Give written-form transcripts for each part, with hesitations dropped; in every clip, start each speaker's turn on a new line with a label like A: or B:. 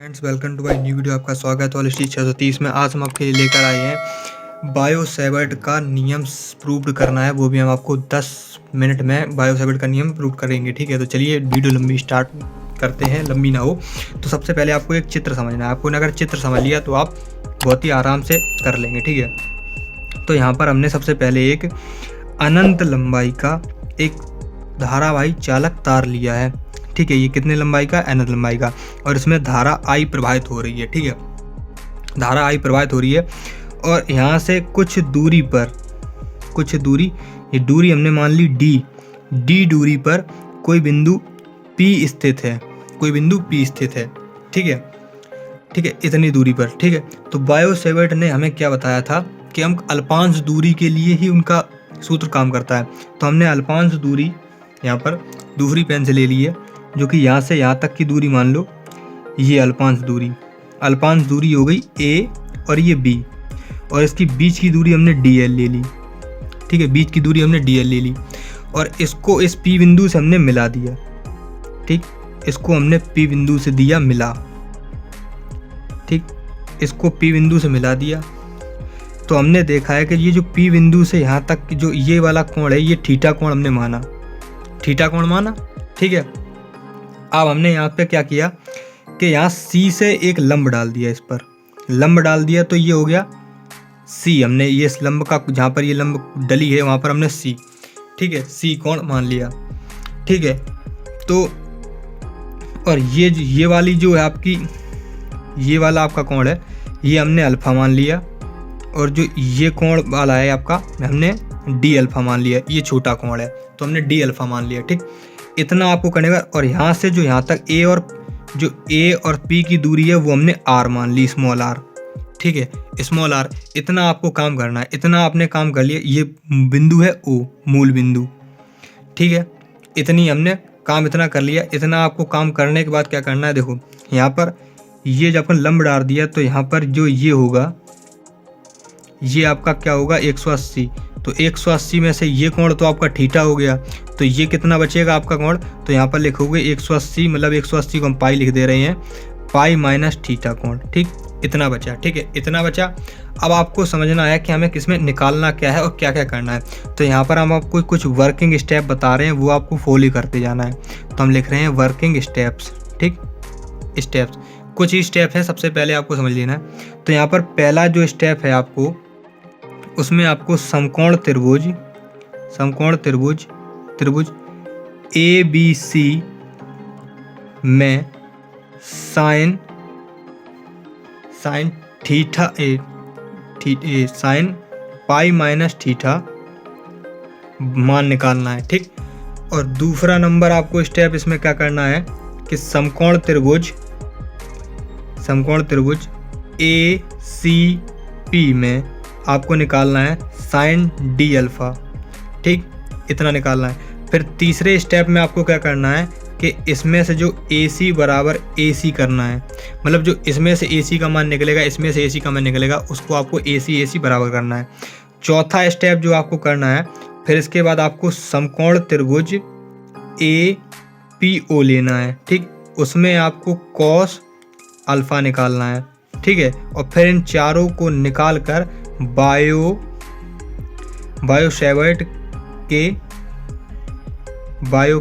A: Friends, welcome to my new video. आपका स्वागत है। वाली 630 में आज हम आपके लिए लेकर आए हैं बायो-सैवर्ट का नियम प्रूव करना है, वो भी हम आपको 10 मिनट में बायो-सैवर्ट का नियम प्रूव करेंगे। ठीक है, तो चलिए वीडियो लंबी स्टार्ट करते हैं, लंबी ना हो। तो सबसे पहले आपको एक चित्र समझना है। आपको अगर चित्र समझ लिया तो आप बहुत ही आराम से कर लेंगे। ठीक है, तो यहाँ पर हमने सबसे पहले एक अनंत लंबाई का एक धारावाही चालक तार लिया है। ठीक है, ये कितने लंबाई का? अनंत लंबाई का। और इसमें धारा आई प्रवाहित हो रही है। ठीक है, धारा आई प्रवाहित हो रही है और यहाँ से कुछ दूरी, ये दूरी हमने मान ली डी दूरी पर कोई बिंदु P स्थित है, ठीक है, इतनी दूरी पर। ठीक है, तो बायो-सैवर्ट ने हमें क्या बताया था कि हम अल्पांश दूरी के लिए ही उनका सूत्र काम करता है। तो हमने अल्पांश दूरी यहाँ पर दूसरी पेन से ले ली है, जो कि यहाँ से यहाँ तक की दूरी मान लो, ये अल्पांश दूरी हो गई A और ये B, और इसकी बीच की दूरी हमने DL ले ली। ठीक है, बीच की दूरी हमने DL ले ली और इसको इस P बिंदु से हमने मिला दिया। ठीक, इसको हमने P बिंदु से दिया मिला। ठीक, इसको P बिंदु से मिला दिया। तो हमने देखा है कि ये जो P बिंदु से यहाँ तक जो ये वाला कोण है, ये थीटा कोण हमने माना, ठीक है। अब हमने यहाँ पे क्या किया कि यहाँ C से एक लंब डाल दिया, इस पर लंब डाल दिया, तो ये हो गया C। हमने ये इस लंब का, जहाँ पर ये लंब डली है वहाँ पर हमने C, ठीक है, C कोण मान लिया। ठीक है, तो और ये वाली जो है आपकी, ये वाला आपका कोण है, ये हमने अल्फा मान लिया, और जो ये कोण वाला है आपका, हमने डी अल्फा मान लिया। ये छोटा कोण है तो हमने डी अल्फा मान लिया। ठीक, इतना आपको करने का। और यहाँ से जो यहाँ तक A और P की दूरी है वो हमने R मान ली, स्मॉल r। ठीक है, स्मॉल r। इतना आपको काम करना है। इतना आपने काम कर लिया। ये बिंदु है O, मूल बिंदु। ठीक है, इतनी हमने काम इतना कर लिया। इतना आपको काम करने के बाद क्या करना है, देखो यहाँ पर ये जब अपन लंब डाल दिया तो यहाँ पर जो ये होगा, ये आपका क्या होगा, 180। तो 180 में से ये कोण तो आपका थीटा हो गया, तो ये कितना बचेगा आपका कोण? तो यहाँ पर लिखोगे 180, मतलब 180 को हम पाई लिख दे रहे हैं, पाई माइनस थीटा कोण। ठीक, इतना बचा। ठीक है, इतना बचा। अब आपको समझना है कि हमें किसमें निकालना क्या है और क्या क्या करना है। तो यहाँ पर हम आपको कुछ वर्किंग स्टेप बता रहे हैं, वो आपको फॉलो करते जाना है। तो हम लिख रहे हैं वर्किंग स्टेप्स। ठीक, स्टेप्स कुछ ही स्टेप है, सबसे पहले आपको समझ लेना है। तो यहाँ पर पहला जो स्टेप है आपको, उसमें आपको समकोण त्रिभुज ABC में sine theta sine pi minus theta मान निकालना है। ठीक, और दूसरा नंबर आपको स्टेप इसमें क्या करना है कि समकोण त्रिभुज ACP में आपको निकालना है साइन डी अल्फा। ठीक, इतना निकालना है। फिर तीसरे स्टेप में आपको क्या करना है कि इसमें से जो AC बराबर AC करना है, मतलब जो इसमें से AC का मान निकलेगा, इसमें से AC का मान निकलेगा, उसको आपको AC बराबर करना है। चौथा स्टेप जो आपको करना है, फिर इसके बाद आपको समकोण त्रिभुज APO लेना है। ठीक, उसमें आपको कॉस अल्फा निकालना है। ठीक है, और फिर इन चारों को निकाल कर बायो-सैवर्ट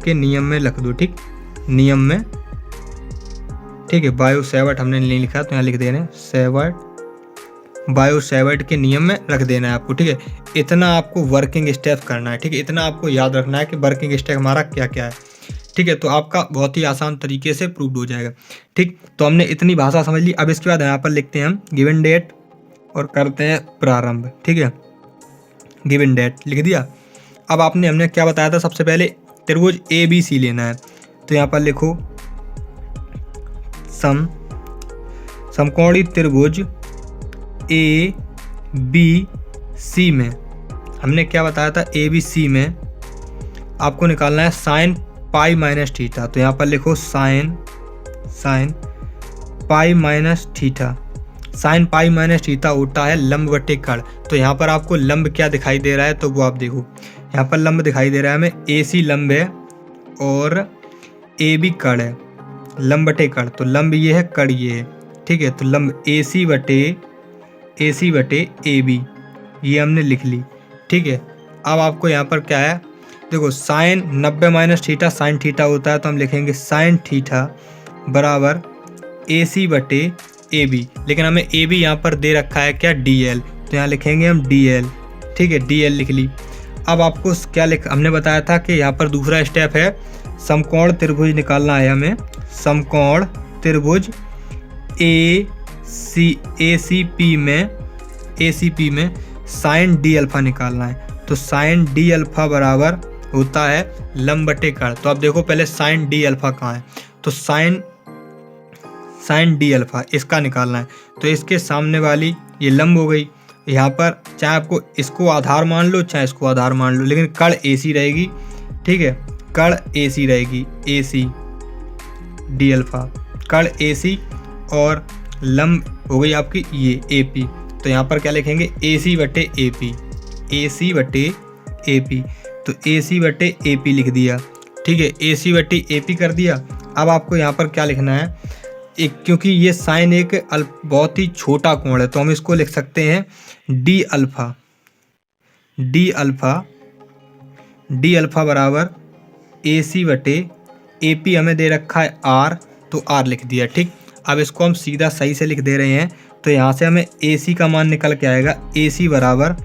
A: के नियम में रख दो। ठीक, नियम में। ठीक है, बायो-सैवर्ट हमने नहीं लिखा तो यहाँ लिख दे रहे हैं बायो-सैवर्ट के नियम में रख देना है आपको। ठीक है, इतना आपको वर्किंग स्टेप करना है। ठीक है, इतना आपको याद रखना है कि वर्किंग स्टेप हमारा क्या क्या है। ठीक है, तो आपका बहुत ही आसान तरीके से प्रूव हो जाएगा। ठीक, तो हमने इतनी भाषा समझ ली। अब इसके बाद यहाँ पर लिखते हैं हम गिवन डेट और करते हैं प्रारंभ। ठीक है, गिवन डेट लिख दिया। अब हमने क्या बताया था, सबसे पहले त्रिभुज ABC लेना है। तो यहाँ पर लिखो समकोणी त्रिभुज ABC में हमने क्या बताया था, ABC में आपको निकालना है साइन पाई माइनस थीटा। तो यहाँ पर लिखो sine pi minus theta. Sine pi minus theta होता है लंब बटे कर्ण। तो यहाँ पर आपको लंब क्या दिखाई दे रहा है, तो वो आप देखो, यहाँ पर लंब दिखाई दे रहा है हमें AC लंब है और AB कर्ण है। लंब बटे कड़, तो लंब ये है, कड़ ये है, ठीक है। तो लंब AC बटे AB ये हमने लिख ली, ठीक है। अब आपको यहाँ पर क्या है, देखो sine 90 minus theta sine theta होता है, तो हम लिखेंगे साइन थीटा बराबर AC बटे AB, लेकिन हमें AB यहाँ पर दे रखा है क्या, DL, तो यहाँ लिखेंगे हम DL, ठीक है, DL लिख ली। अब आपको क्या हमने बताया था कि यहाँ पर दूसरा स्टेप है समकोण त्रिभुज निकालना है हमें, समकोण त्रिभुज ACP में साइन D अल्फा निकालना है, तो साइन D अल्फा बराबर होता है लंब बटे कड़। तो अब देखो पहले साइन D अल्फा कहाँ है, तो साइन D अल्फा इसका निकालना है, तो इसके सामने वाली ये लंब हो गई, यहाँ पर चाहे आपको इसको आधार मान लो चाहे इसको आधार मान लो, लेकिन कड़ AC रहेगी, ठीक है, कड़ AC रहेगी, AC D अल्फा कड़ AC और लंब हो गई आपकी ये AP, तो यहाँ पर क्या लिखेंगे AC बटे AP, तो AC बटे AP लिख दिया, ठीक है, AC बटे AP कर दिया। अब आपको यहाँ पर क्या लिखना है, क्योंकि ये साइन एक बहुत ही छोटा कोण है, तो हम इसको लिख सकते हैं D अल्फा बराबर AC बटे AP, हमें दे रखा है R, तो R लिख दिया, ठीक। अब इसको हम सीधा सही से लिख दे रहे हैं, तो यहाँ से हमें AC का मान निकल के आएगा AC बराबर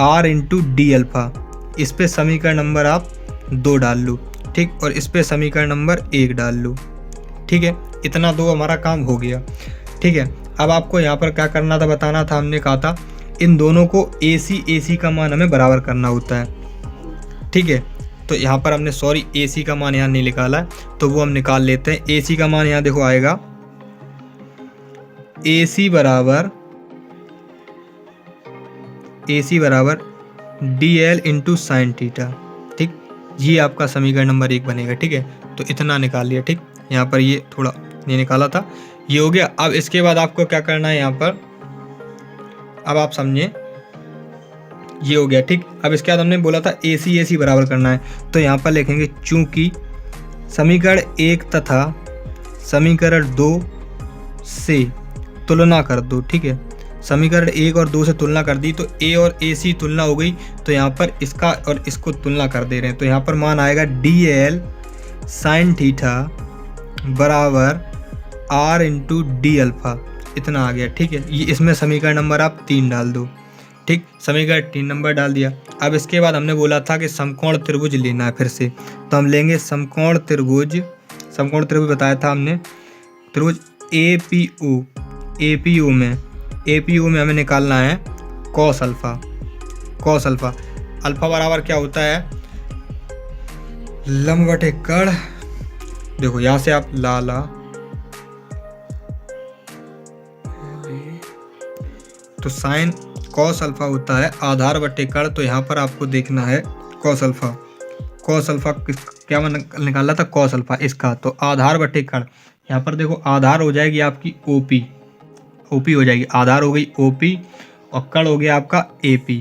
A: R इंटू D अल्फा, इस पे समीकरण नंबर आप 2 डाल लो, ठीक, और इस पे समीकरण नंबर 1 डाल लो, ठीक है। इतना 2 हमारा काम हो गया, ठीक है। अब आपको यहाँ पर क्या करना था, बताना था, हमने कहा था इन दोनों को AC का मान हमें बराबर करना होता है, ठीक है। तो यहाँ पर हमने AC का मान यहाँ नहीं निकाला है, तो वो हम निकाल लेते हैं। AC का मान यहाँ देखो आएगा AC बराबर DL इंटू साइन थीटा, ठीक, ये आपका समीकरण नंबर 1 बनेगा, ठीक है। तो इतना निकाल लिया, ठीक, यहाँ पर ये थोड़ा नहीं निकाला था, ये हो गया। अब इसके बाद आपको क्या करना है यहाँ पर, अब आप समझे, ये हो गया, ठीक। अब इसके बाद हमने बोला था AC बराबर करना है, तो यहाँ पर लिखेंगे चूंकि समीकरण 1 तथा समीकरण 2 से तुलना कर दो, ठीक है, समीकरण 1 और 2 से तुलना कर दी, तो A और AC तुलना हो गई, तो यहाँ पर इसका और इसको तुलना कर दे रहे हैं, तो यहाँ पर मान आएगा DL साइन थीटा बराबर R इंटू D अल्फा, इतना आ गया, ठीक है। ये इसमें समीकरण नंबर आप 3 डाल दो, ठीक, समीकरण 3 नंबर डाल दिया। अब इसके बाद हमने बोला था कि समकोण त्रिभुज लेना है फिर से, तो हम लेंगे समकोण त्रिभुज बताया था हमने, त्रिभुज APO में हमें निकालना है कॉस अल्फा। अल्फा बराबर क्या होता है, लंब बटे कड़, देखो यहाँ से आप लाला, तो साइन कॉस अल्फा होता है आधार बटे कड़, तो यहाँ पर आपको देखना है कॉस अल्फा क्या निकाला था, कॉस अल्फा इसका, तो आधार बटे कड़, यहाँ पर देखो आधार हो जाएगी आपकी OP हो जाएगी, आधार हो गई OP और कड़ हो गया आपका AP,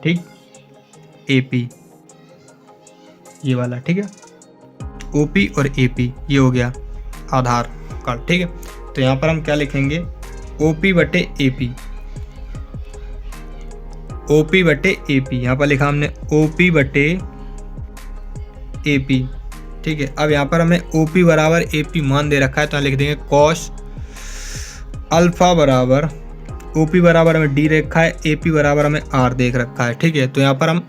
A: ठीक, AP ये वाला, ठीक है, OP और AP ये हो गया आधार कड़, ठीक है। तो यहाँ पर हम क्या लिखेंगे OP बटे AP, यहाँ पर लिखा हमने OP बटे AP, ठीक है। अब यहाँ पर हमें OP बराबर AP मान दे रखा है, तो यहाँ लिख देंगे कॉस अल्फा बराबर, OP बराबर हमें D रखा है, AP बराबर हमें R देख रखा है, ठीक है। तो यहाँ पर हम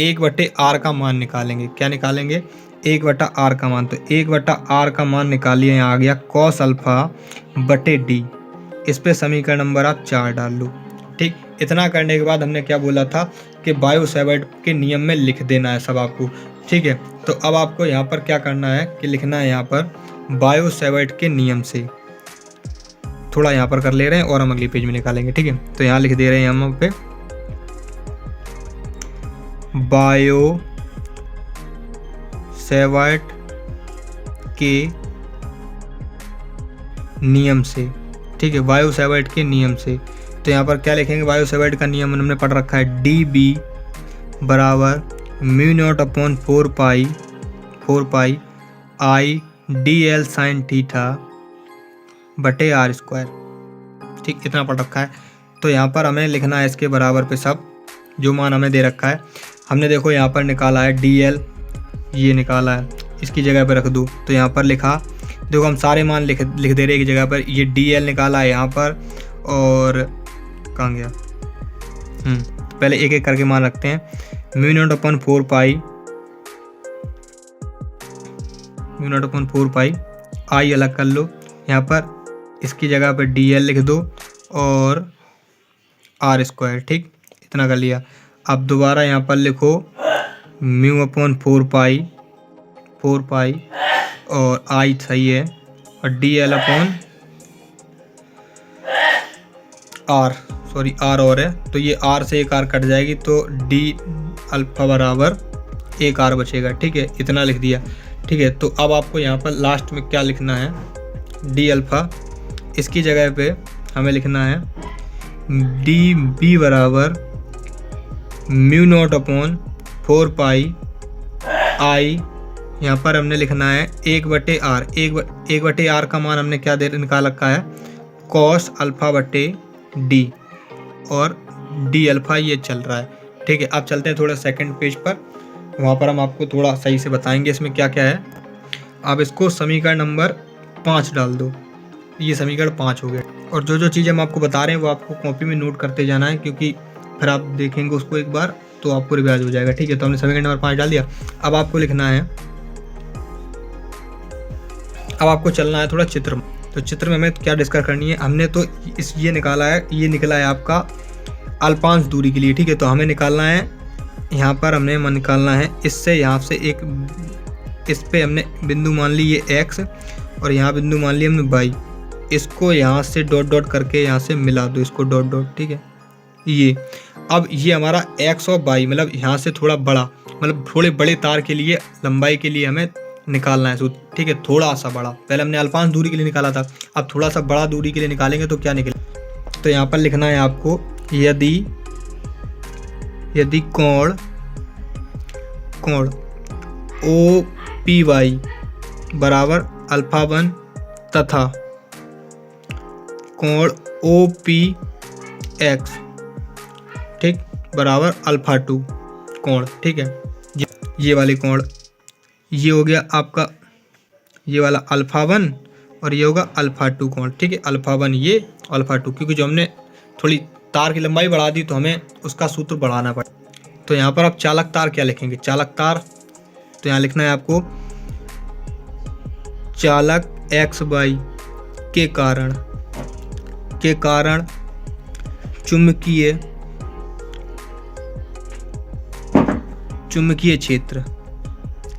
A: 1 बटे R का मान निकालेंगे, क्या निकालेंगे 1 बटा R का मान, तो 1 बटा R का मान निकालिए, यहाँ आ गया कॉस अल्फा बटे D, इस पे समीकरण नंबर आप 4 डाल लो, ठीक। इतना करने के बाद हमने क्या बोला था कि बायो-सैवर्ट के नियम में लिख देना है सब आपको, ठीक है। तो अब आपको यहाँ पर क्या करना है कि लिखना है यहाँ पर बायो-सैवर्ट के नियम से, थोड़ा यहाँ पर कर ले रहे हैं और हम अगली पेज में निकालेंगे, ठीक है। तो यहाँ लिख दे रहे हैं हम पे बायो-सैवर्ट के नियम से, ठीक है, बायो-सैवर्ट के नियम से। तो यहाँ पर क्या लिखेंगे, बायो-सैवर्ट का नियम हमने पढ़ रखा है, DB बराबर mu nought upon 4 pi I DL sine theta बटे आर स्क्वायर। ठीक, इतना पढ़ रखा है। तो यहाँ पर हमें लिखना है इसके बराबर पे सब जो मान हमें दे रखा है। हमने देखो यहाँ पर निकाला है DL, ये निकाला है, इसकी जगह पर रख दूँ तो यहाँ पर लिखा, देखो हम सारे मान लिख दे रहे हैं एक जगह पर। ये DL निकाला है यहाँ पर, और कहाँ गया, पहले एक एक करके मान रखते हैं। म्यू नॉट अपन 4 पाई आई अलग कर लो, यहाँ पर इसकी जगह पर DL लिख दो और आर स्क्वायर। ठीक, इतना कर लिया। अब दोबारा यहाँ पर लिखो म्यू अपॉन 4 पाई और आई सही है, और DL upon R, sorry R और है, तो ये आर से एक आर कट जाएगी तो D अल्फा बराबर एक आर बचेगा। ठीक है, इतना लिख दिया। ठीक है, तो अब आपको यहाँ पर लास्ट में क्या लिखना है, D अल्फा, इसकी जगह पे हमें लिखना है DB बराबर म्यू नॉट अपॉन 4 पाई आई, यहाँ पर हमने लिखना है 1/r। 1/r का मान हमने क्या निकाल रखा है, कॉस अल्फा बटे D, और D अल्फा ये चल रहा है। ठीक है, अब चलते हैं थोड़ा सेकंड पेज पर, वहाँ पर हम आपको थोड़ा सही से बताएंगे इसमें क्या क्या है। आप इसको समीकरण नंबर 5 डाल दो, ये समीकरण 5 हो गया। और जो जो चीज़ हम आपको बता रहे हैं वो आपको कॉपी में नोट करते जाना है, क्योंकि फिर आप देखेंगे उसको एक बार तो आपको रिवाइज हो जाएगा। ठीक है, तो हमने समीकरण नंबर 5 डाल दिया। अब आपको लिखना है, अब आपको चलना है थोड़ा चित्र में। तो चित्र में हमें क्या डिस्कस करनी है, हमने तो ये निकाला है, ये निकला है आपका अल्पांश दूरी के लिए। ठीक है, तो हमें निकालना है, यहाँ पर हमने निकालना है इससे यहाँ से एक, इस पे हमने बिंदु मान ली ये x, और यहाँ बिंदु मान ली हमने y। इसको यहाँ से डॉट डॉट करके यहाँ से मिला दो, इसको डॉट डॉट। ठीक है, ये अब ये हमारा x और y, मतलब यहाँ से थोड़ा बड़ा, मतलब थोड़े बड़े तार के लिए लंबाई के लिए हमें निकालना है सूत्र। ठीक है, थोड़ा सा बड़ा, पहले हमने अल्पांश दूरी के लिए निकाला था, अब थोड़ा सा बड़ा दूरी के लिए निकालेंगे तो क्या निकले। तो यहाँ पर लिखना है आपको, यदि कोण OPY बराबर अल्फा 1 तथा कोण OPX, ठीक, बराबर अल्फा 2 कोण। ठीक है, ये वाली कोण, ये हो गया आपका ये वाला अल्फा 1 और ये होगा अल्फा 2 कोण। ठीक है, अल्फा 1 ये, अल्फा 2, क्योंकि जो हमने थोड़ी तार की लंबाई बढ़ा दी तो हमें उसका सूत्र बढ़ाना पड़ा। तो यहाँ पर आप चालक तार क्या लिखेंगे, चालक तार, तो यहाँ लिखना है आपको चालक XY के कारण चुंबकीय क्षेत्र।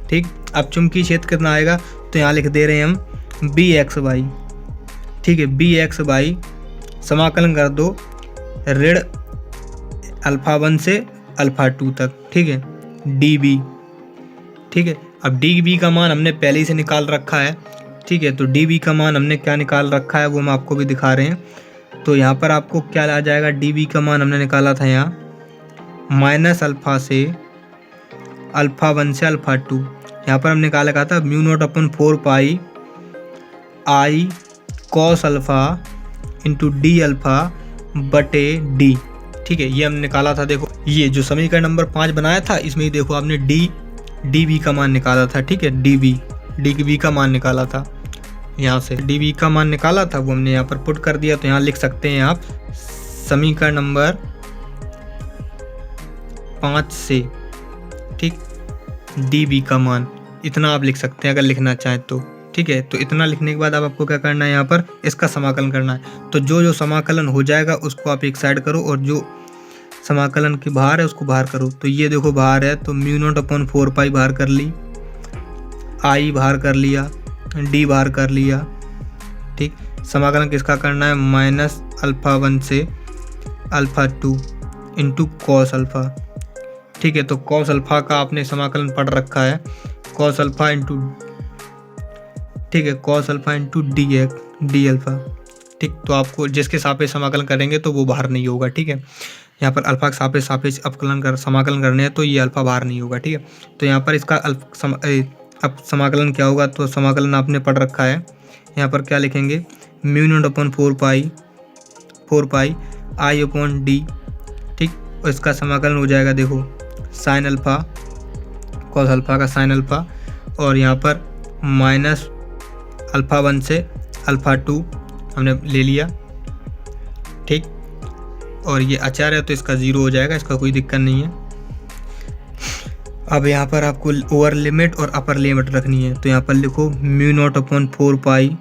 A: ठीक, अब चुंबकीय क्षेत्र कितना आएगा, तो यहाँ लिख दे रहे हैं हम BXY। ठीक है, BXY समाकलन कर दो ऋण अल्फा 1 से अल्फा 2 तक। ठीक है, DB। ठीक है, अब DB का मान हमने पहले ही से निकाल रखा है। ठीक है, तो DB का मान हमने क्या निकाल रखा है वो हम आपको भी दिखा रहे हैं। तो यहाँ पर आपको क्या आ जाएगा, DB का मान हमने निकाला था यहाँ माइनस अल्फा से अल्फा 1 से अल्फा 2। यहाँ पर हमने निकाला था mu nought upon 4 pi I cos alpha into D alpha बटे D। ठीक है, ये हमने निकाला था। देखो ये जो समीकरण नंबर 5 बनाया था इसमें ही देखो आपने DB का मान निकाला था। ठीक है, DB का मान निकाला था, यहाँ से DB का मान निकाला था वो हमने यहाँ पर पुट कर दिया। तो यहाँ लिख सकते हैं आप समीकरण नंबर 5 से, ठीक, DB का मान इतना आप लिख सकते हैं अगर लिखना चाहें तो। ठीक है, तो इतना लिखने के बाद अब आपको क्या करना है, यहाँ पर इसका समाकलन करना है। तो जो जो समाकलन हो जाएगा उसको आप एक साइड करो और जो समाकलन के बाहर है उसको बाहर करो। तो ये देखो बाहर है, तो म्यू नॉट अपन 4 पाई बाहर कर ली, आई बाहर कर लिया, D बाहर कर लिया। ठीक, समाकलन किसका करना है, माइनस अल्फा 1 से अल्फा 2 इंटू कॉस अल्फा। ठीक है, तो कॉस अल्फा का आपने समाकलन पढ़ रखा है, कॉस अल्फा इंटू, ठीक है, cos alpha into D alpha. ठीक, तो आपको जिसके सापेक्ष समाकलन करेंगे तो वो बाहर नहीं होगा। ठीक है, यहाँ पर अल्फा के सापेक्ष समाकलन करने हैं तो ये अल्फा बाहर नहीं होगा। ठीक है, तो यहाँ पर इसका अब समाकलन क्या होगा, तो समाकलन आपने पढ़ रखा है। यहाँ पर क्या लिखेंगे, mu nought upon 4 pi I upon D, ठीक। और इसका समाकलन हो जाएगा, देखो साइन अल्फ़ा कॉस अल्फ़ा का साइन अल्फ़ा, और यहाँ पर माइनस अल्फ़ा 1 से अल्फ़ा 2 हमने ले लिया, ठीक। और ये अचार है तो इसका 0 हो जाएगा, इसका कोई दिक्कत नहीं है। अब यहाँ पर आपको ओवर लिमिट और अपर लिमिट रखनी है, तो यहाँ पर लिखो mu nought upon 4 pi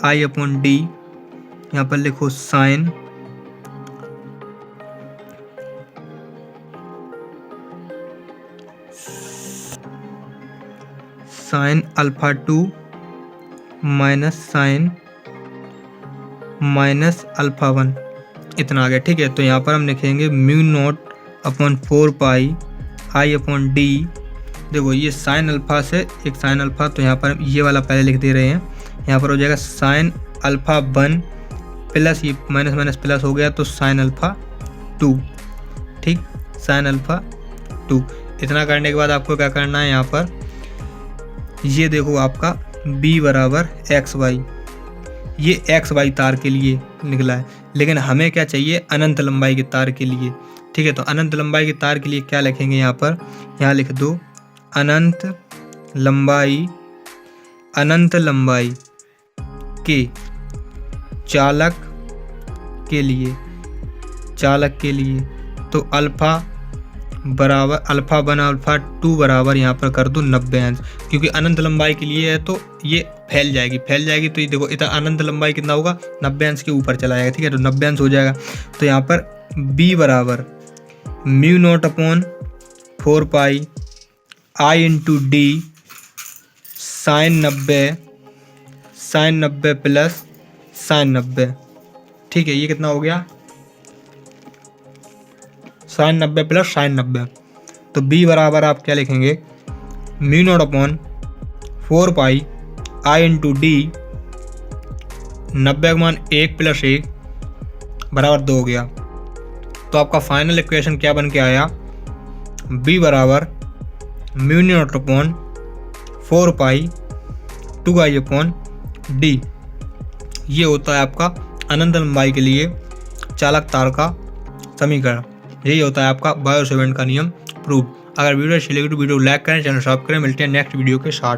A: I upon D, यहाँ पर लिखो sine alpha 2 minus sine minus alpha 1, इतना आ गया, ठीक है। तो यहाँ पर हम लिखेंगे mu nought upon 4 pi I upon D, देखो ये साइन अल्फ़ा से एक साइन अल्फ़ा, तो यहाँ पर ये वाला पहले लिख दे रहे हैं, यहाँ पर हो जाएगा साइन अल्फ़ा 1 प्लस ये माइनस माइनस प्लस हो गया तो साइन अल्फ़ा 2, ठीक, साइन अल्फ़ा 2। इतना करने के बाद आपको क्या करना है, यहाँ पर ये देखो आपका b बराबर एक्स वाई, ये एक्स वाई तार के लिए निकला है, लेकिन हमें क्या चाहिए, अनंत लंबाई के तार के लिए, ठीक है। तो अनंत लंबाई के तार के लिए क्या लिखेंगे, यहाँ पर यहाँ लिख दो अनंत लंबाई के चालक के लिए, तो अल्फ़ा बराबर अल्फ़ा 1 अल्फ़ा 2 बराबर यहाँ पर कर दो 90 अंश, क्योंकि अनंत लंबाई के लिए है तो ये फैल जाएगी, तो ये देखो इतना अनंत लंबाई कितना होगा, 90 अंश के ऊपर चला जाएगा, ठीक है। तो 90 अंश हो जाएगा, तो यहाँ पर b बराबर mu nought upon 4 pi I into D sine 90 plus sine 90, ठीक है। ये कितना हो गया, साइन 90 प्लस साइन 90। तो b बराबर आप क्या लिखेंगे, mu nought upon 4 pi I into D 90 का मान 1 प्लस 1 बराबर 2 हो गया। तो आपका फाइनल इक्वेशन क्या बन के आया, b बराबर म्यू नॉट अपॉन 4 पाई 2i अपॉन डी, ये होता है आपका अनंत लंबाई के लिए चालक तार का समीकरण। यही होता है आपका बायो सेवरेंट का नियम प्रूव। अगर वीडियो अच्छी लगी तो वीडियो लाइक करें, चैनल सब्सक्राइब करें। मिलते हैं नेक्स्ट वीडियो के साथ।